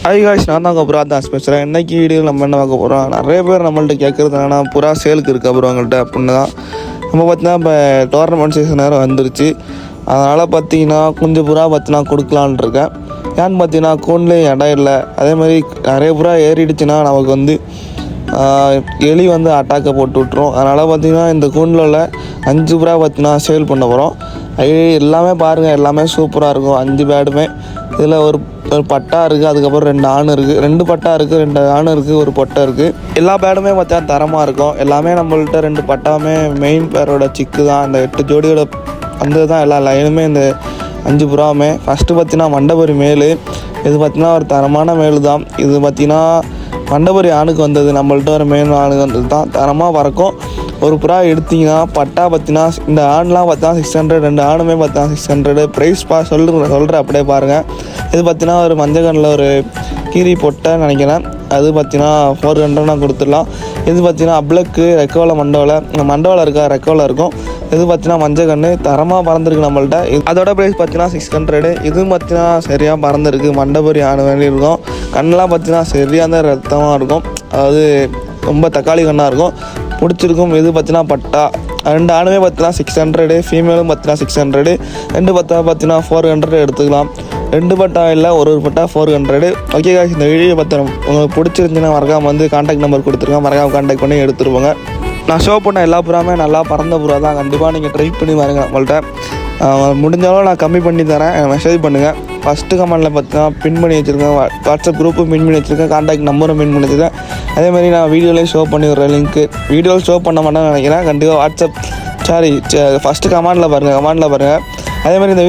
Hi guys, நான் தான் புறா தான் பேசுகிறேன். இன்றைக்கி வீடியோவில் நம்ம என்ன பார்க்க போகிறோம், நிறைய பேர் நம்மள்ட்ட கேட்குறது என்னென்னா புறா சேலுக்கு இருக்குது அப்புறம் அவங்கள்ட்ட அப்படின்னு தான். நம்ம பார்த்தீங்கன்னா இப்போ டோர்னமெண்ட் சீசன் நேரம் வந்துருச்சு. அதனால் பார்த்தீங்கன்னா கொஞ்சம் புறா பார்த்தீங்கன்னா கொடுக்கலான் இருக்கேன். ஏன்னு பார்த்தீங்கன்னா கூண்லேயும் இடம் இல்லை. அதே மாதிரி நிறைய புறா ஏறிடுச்சுன்னா நமக்கு வந்து எலி வந்து அட்டாக்கை போட்டு விட்ரும். அதனால் பார்த்தீங்கன்னா இந்த கூண்டில் உள்ள 5 புறா பார்த்தீங்கன்னா சேல் பண்ண போகிறோம். எல்லாமே பாருங்கள், எல்லாமே சூப்பராக இருக்கும். 5 பேடுமே. இதில் ஒரு பட்டா இருக்குது, அதுக்கப்புறம் 2 ஆண் இருக்குது, 2 பட்டா இருக்குது, 2 ஆண் இருக்குது, ஒரு பொட்டை இருக்குது. எல்லா பேடுமே பார்த்தா தரமாக இருக்கும். எல்லாமே நம்மள்கிட்ட 2 பட்டாவுமே மெயின் பேரோட சிக்கு தான். அந்த 8 ஜோடியோட வந்து தான் எல்லா லைனுமே இந்த 5 புறாவுமே. ஃபஸ்ட்டு பார்த்தீங்கன்னா மண்டபரி மேல். இது பார்த்திங்கன்னா ஒரு தரமான மேல் தான். இது பார்த்திங்கன்னா மண்டபரி ஆணுக்கு வந்தது, நம்மள்ட்ட ஒரு மெயின் ஆணுக்கு வந்தது தான். தரமாக பறக்கும். ஒரு புறா எடுத்திங்கன்னா பட்டா பார்த்தீங்கன்னா இந்த ஆண்லாம் பார்த்தா 600, 2 ஆணுமே பார்த்தா 600. ப்ரைஸ் சொல்கிறேன் அப்படியே பாருங்கள். இது பார்த்தீங்கன்னா ஒரு மஞ்சக்கண்ணில் ஒரு கீரி பொட்டைன்னு நினைக்கிறேன். அது பார்த்தீங்கன்னா 400 கொடுத்துடலாம். இது பார்த்தீங்கன்னா அப்ளக்கு ரெக்கவலை மண்டவலை இருக்கா, ரெக்கவலை இருக்கும். இது பார்த்தீங்கன்னா மஞ்சக்கண்ணு தரமாக பறந்துருக்கு நம்மள்ட்ட. அதோட ப்ரைஸ் பார்த்தீங்கன்னா 600. இதுவும் பார்த்தீங்கன்னா சரியாக பறந்துருக்கு. மண்டபரி ஆணு வேண்டி இருக்கும். கண்ணெலாம் பார்த்தீங்கன்னா சரியாக தான் ரத்தமாக இருக்கும். அதாவது ரொம்ப தக்காளி கண்ணாக இருக்கும், பிடிச்சிருக்கும். இது பார்த்தீங்கன்னா பட்டா 2 ஆணுமே பார்த்தீங்கன்னா 600, ஃபீமேலும் பார்த்தீங்கன்னா 600. 2 பட்டா பார்த்தீங்கன்னா 400 எடுத்துக்கலாம். 2 பட்டா இல்லை, ஒரு பட்டா 400. ஓகே காய்ஸ், இந்த வீடியோ பார்த்தோம் உங்களுக்கு பிடிச்சிருந்துச்சுன்னா மறக்காமல் வந்து கான்டாக்ட் நம்பர் கொடுத்துருங்க. மறக்காமல் கான்டாக்ட் பண்ணி எடுத்துருவாங்க. நான் ஷோ பண்ண எல்லா புறாமே நல்லா பறந்த புறா தான். கண்டிப்பாக நீங்கள் ட்ரை பண்ணி பாருங்க. நம்மள்ட்ட முடிஞ்சாலும் நான் கம்மி பண்ணி தரேன், மெசேஜ் பண்ணுங்கள். ஃபஸ்ட்டு கமெண்டில் பார்த்தீங்கன்னா பின் பண்ணி வச்சுருக்கேன். வாட்ஸ்அப் குரூப்பும் பின் பண்ணி வச்சுருக்கேன், கான்டாக்ட் நம்பரும் பின் பண்ணி வச்சுருக்கேன். அதேமாதிரி நான் வீடியோலேயும் ஷோ பண்ணி விட்றேன் லிங்க்கு. வீடியோவில் ஷோ பண்ண மாட்டேன்னு நினைக்கிறேன். கண்டிப்பாக ஃபஸ்ட்டு கமெண்டில் பாருங்கள். அதேமாதிரி இந்த